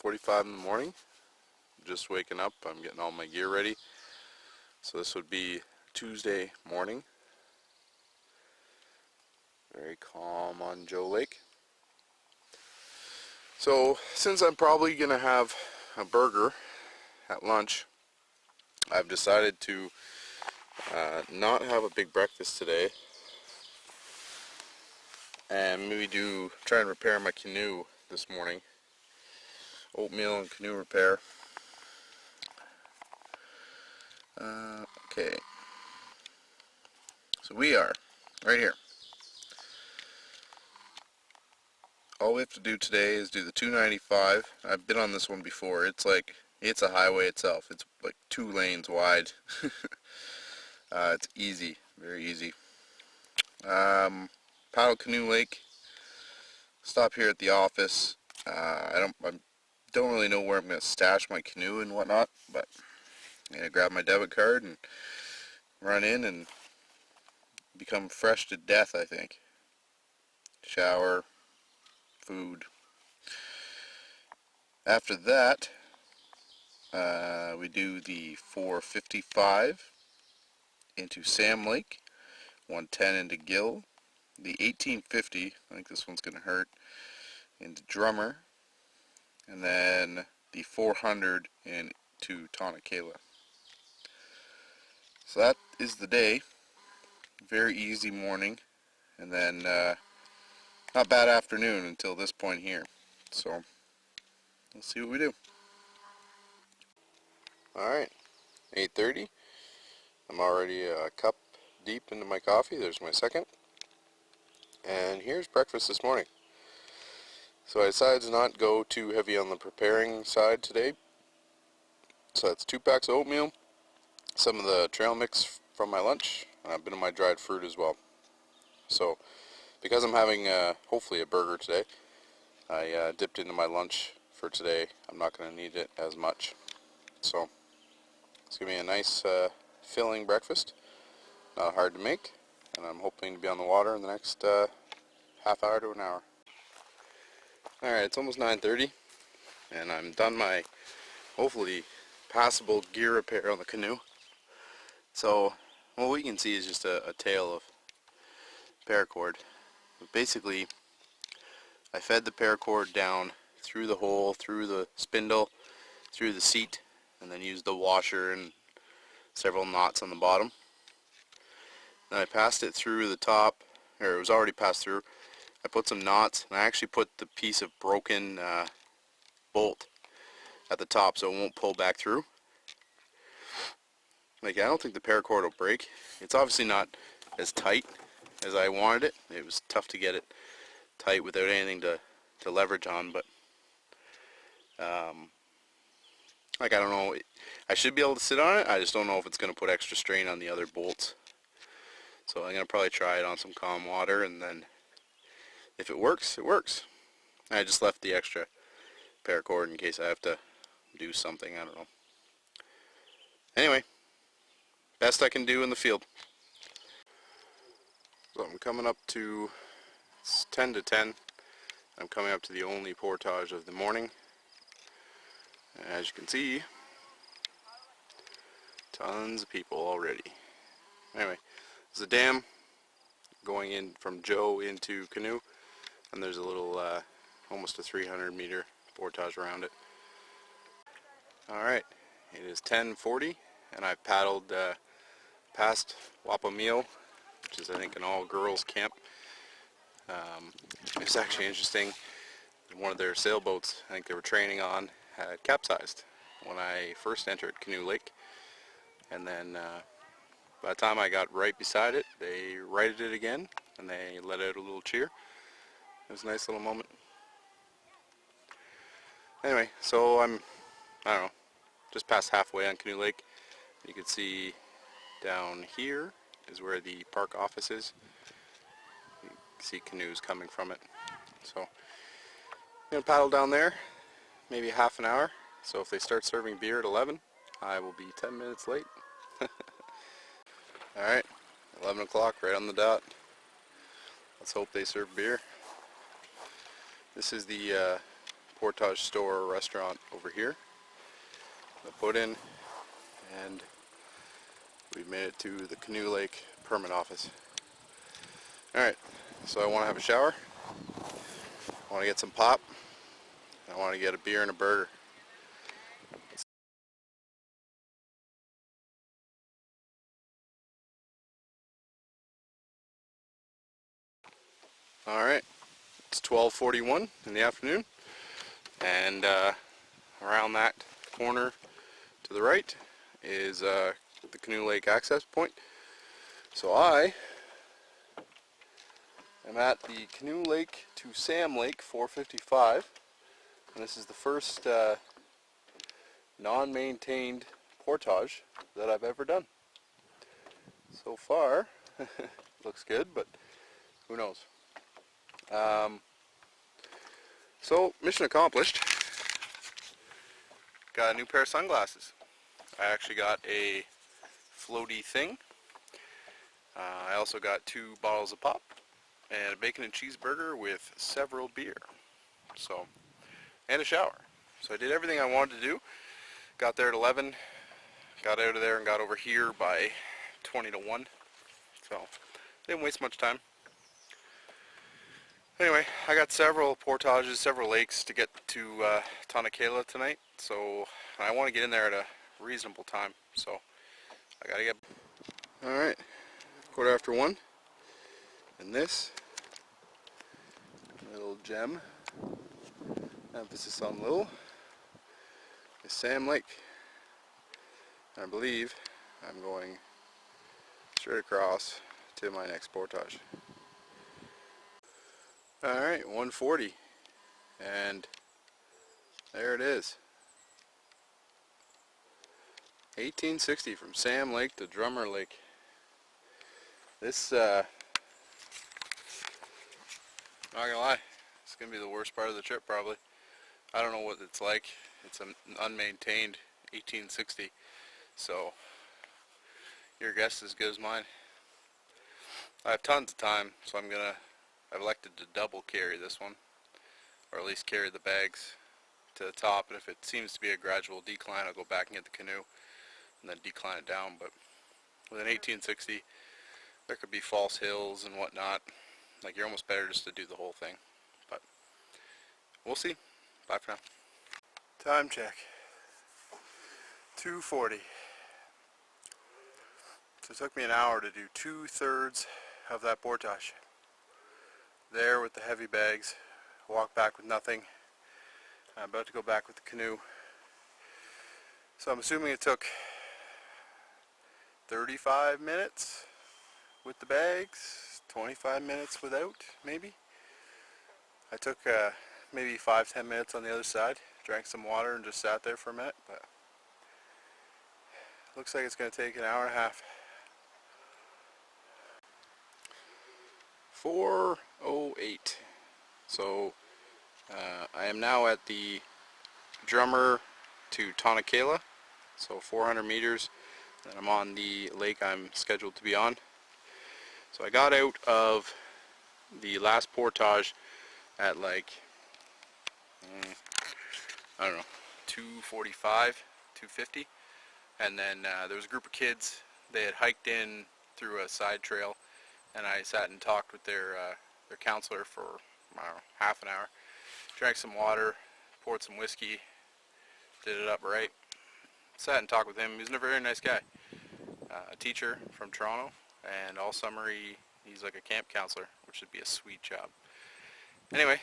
7:45 in the morning. Just waking up. I'm getting all my gear ready. So this would be Tuesday morning. Very calm on Joe Lake. So since I'm probably going to have a burger at lunch, I've decided to not have a big breakfast today and maybe try and repair my canoe this morning. Oatmeal and canoe repair. Okay, so we are right here. All we have to do today is do the 295. I've been on this one before. It's a highway itself. It's like 2 lanes wide. It's easy, very easy. Paddle Canoe Lake. Stop here at the office. I don't really know where I'm going to stash my canoe and whatnot, but I'm going to grab my debit card and run in and become fresh to death, I think. Shower, food. After that, we do the 455 into Sam Lake, 110 into Gill, the 1850, I think this one's going to hurt, into Drummer, and then the 400 into Tonakela. So that is the day. Very easy morning, and then not bad afternoon until this point here. So let's see what we do. Alright, 8:30. I'm already a cup deep into my coffee. There's my second. And here's breakfast this morning. So I decided to not go too heavy on the preparing side today. So that's 2 packs of oatmeal, some of the trail mix from my lunch, and a bit of my dried fruit as well. So because I'm having hopefully a burger today, I dipped into my lunch for today. I'm not going to need it as much. So it's going to be a nice filling breakfast. Not hard to make, and I'm hoping to be on the water in the next half hour to an hour. Alright, it's almost 9:30, and I'm done my hopefully passable gear repair on the canoe. So what we can see is just a tail of paracord. But basically, I fed the paracord down through the hole, through the spindle, through the seat, and then used the washer and several knots on the bottom. Then I passed it through the top, or it was already passed through. I put some knots, and I actually put the piece of broken bolt at the top so it won't pull back through. Like, I don't think the paracord will break. It's obviously not as tight as I wanted it. It was tough to get it tight without anything to leverage on, but like, I don't know, I should be able to sit on it. I just don't know if it's going to put extra strain on the other bolts. So I'm going to probably try it on some calm water, and then if it works, it works. I just left the extra paracord in case I have to do something, I don't know. Anyway, best I can do in the field. So I'm coming up to, it's 10 to 10. I'm coming up to the only portage of the morning. As you can see, tons of people already. Anyway, there's a dam going in from Joe into Canoe, and there's a little, almost a 300-meter portage around it. Alright, it is 10:40, and I've paddled past Wapameo, which is, I think, an all-girls camp. It's actually interesting. One of their sailboats, I think they were training on, had capsized when I first entered Canoe Lake, and then by the time I got right beside it, they righted it again, and they let out a little cheer. It was a nice little moment. Anyway, so I don't know, just past halfway on Canoe Lake. You can see down here is where the park office is. You can see canoes coming from it. So I'm going to paddle down there, maybe half an hour. So if they start serving beer at 11, I will be 10 minutes late. Alright, 11 o'clock, right on the dot. Let's hope they serve beer. This is the portage store or restaurant over here. I put in, and we've made it to the Canoe Lake permit office. Alright, so I want to have a shower, I want to get some pop, and I want to get a beer and a burger. Alright, it's 12:41 in the afternoon, and around that corner to the right is the Canoe Lake access point. So I am at the Canoe Lake to Sam Lake 455, and this is the first non-maintained portage that I've ever done. So far, looks good, but who knows. So, mission accomplished. Got a new pair of sunglasses. I actually got a floaty thing. I also got 2 bottles of pop and a bacon and cheeseburger with several beer. So, and a shower. So I did everything I wanted to do. Got there at 11, got out of there and got over here by 20 to 1. So, didn't waste much time. Anyway, I got several portages, several lakes to get to Tonakela tonight, so I want to get in there at a reasonable time, so I gotta get... Alright, 1:15, and this little gem, emphasis on little, is Sam Lake. I believe I'm going straight across to my next portage. Alright, 1:40, and there it is. 1860 from Sam Lake to Drummer Lake. This, not gonna lie, it's gonna be the worst part of the trip probably. I don't know what it's like. It's an unmaintained 1860, so your guess is as good as mine. I have tons of time, so I've elected to double carry this one, or at least carry the bags to the top, and if it seems to be a gradual decline, I'll go back and get the canoe and then decline it down. But with an 1860, there could be false hills and whatnot. Like, you're almost better just to do the whole thing, but we'll see. Bye for now. Time check, 2:40. So it took me an hour to do 2/3 of that portage. There with the heavy bags, walk back with nothing. I'm about to go back with the canoe. So I'm assuming it took 35 minutes with the bags, 25 minutes without, maybe. I took maybe 5-10 minutes on the other side, drank some water and just sat there for a minute, but looks like it's going to take an hour and a half. 4:08. So I am now at the Drummer to Tonakela, so 400 meters, and I'm on the lake I'm scheduled to be on. So I got out of the last portage at like, I don't know, 2:45, 2:50, and then there was a group of kids. They had hiked in through a side trail, and I sat and talked with their counselor for, I don't know, half an hour. Drank some water, poured some whiskey, did it up right. Sat and talked with him. He's a very nice guy. A teacher from Toronto, and all summer he's like a camp counselor, which would be a sweet job. Anyway,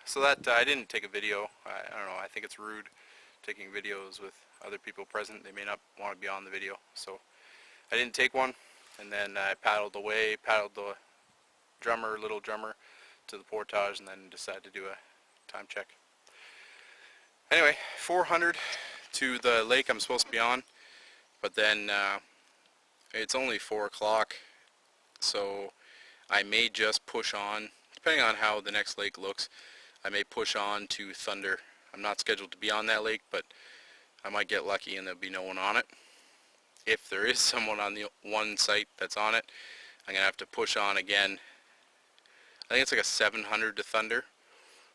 so that I didn't take a video. I don't know, I think it's rude taking videos with other people present. They may not want to be on the video, so I didn't take one. And then I paddled away, paddled the little drummer to the portage, and then decided to do a time check. Anyway, 400 to the lake I'm supposed to be on, but then it's only 4 o'clock, so I may just push on, depending on how the next lake looks. I may push on to Thunder. I'm not scheduled to be on that lake, but I might get lucky and there'll be no one on it. If there is someone on the one site that's on it, I'm going to have to push on again. I think it's like a 700 to Thunder,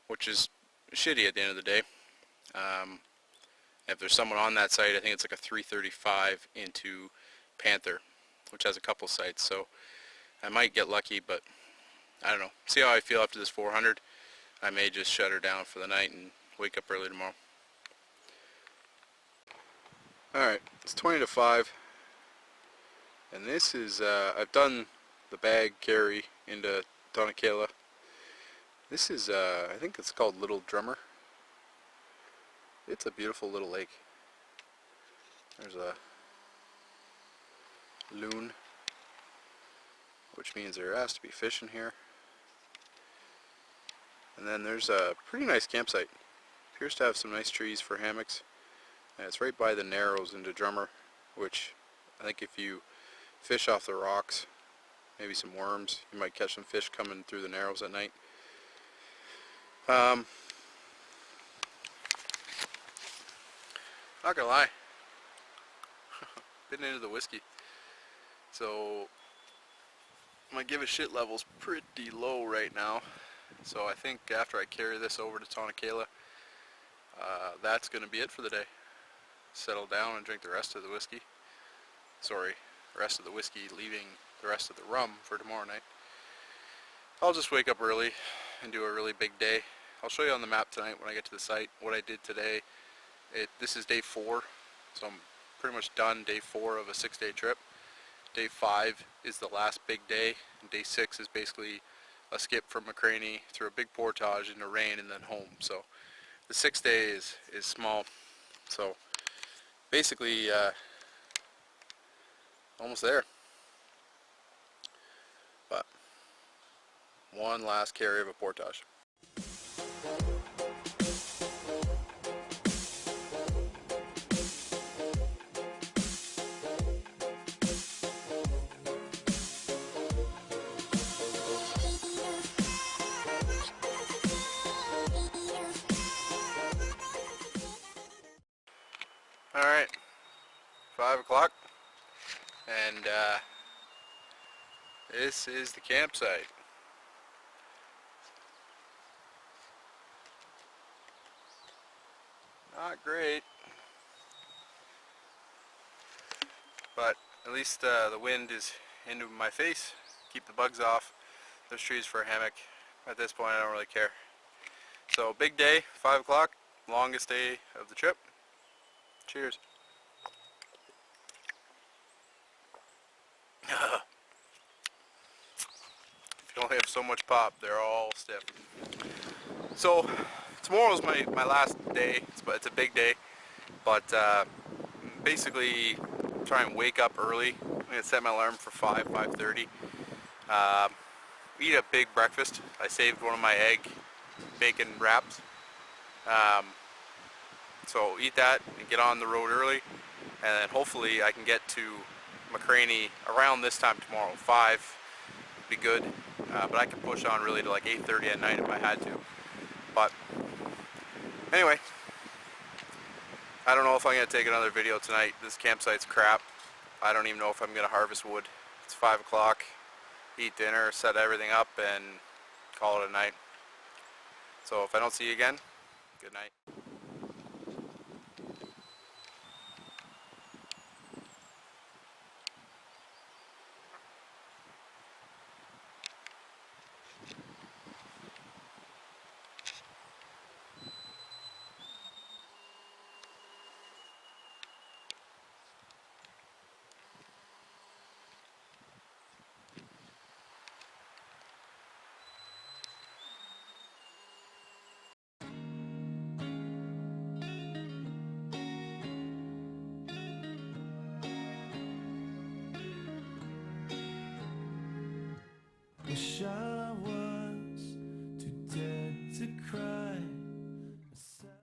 which is shitty at the end of the day. If there's someone on that site, I think it's like a 335 into Panther, which has a couple sites, so I might get lucky, but I don't know. See how I feel after this 400. I may just shut her down for the night and wake up early tomorrow. Alright, it's 20 to 5, and this is, I've done the bag carry into Tonakela. This is, I think it's called Little Drummer. It's a beautiful little lake. There's a loon, which means there has to be fish in here. And then there's a pretty nice campsite. Appears to have some nice trees for hammocks. And it's right by the Narrows into Drummer, which I think if you fish off the rocks, maybe some worms, you might catch some fish coming through the Narrows at night. Not gonna lie, been into the whiskey, so my give a shit level's pretty low right now. So I think after I carry this over to Tonakela, that's gonna be it for the day. Settle down and drink the rest of the whiskey. Sorry, the rest of the whiskey, leaving the rest of the rum for tomorrow night. I'll just wake up early and do a really big day. I'll show you on the map tonight when I get to the site what I did today. This is day 4, so I'm pretty much done day 4 of a 6-day trip. Day 5 is the last big day, and day 6 is basically a skip from McCraney through a big portage into rain and then home. So the 6th day is small. So basically almost there. But one last carry of a portage. Alright, 5 o'clock, and this is the campsite. Not great, but at least the wind is into my face, keep the bugs off. There's trees for a hammock. At this point I don't really care. So big day, 5 o'clock, longest day of the trip. Cheers. If you only have so much pop, they're all stiff. So tomorrow's my last day. It's a big day, but basically try and wake up early. I'm gonna set my alarm for 5:30. Eat a big breakfast. I saved one of my egg bacon wraps. So eat that and get on the road early, and then hopefully I can get to McCraney around this time tomorrow. 5 would be good, but I can push on really to like 8:30 at night if I had to. But anyway, I don't know if I'm going to take another video tonight. This campsite's crap. I don't even know if I'm going to harvest wood. It's 5 o'clock, eat dinner, set everything up, and call it a night. So if I don't see you again, good night.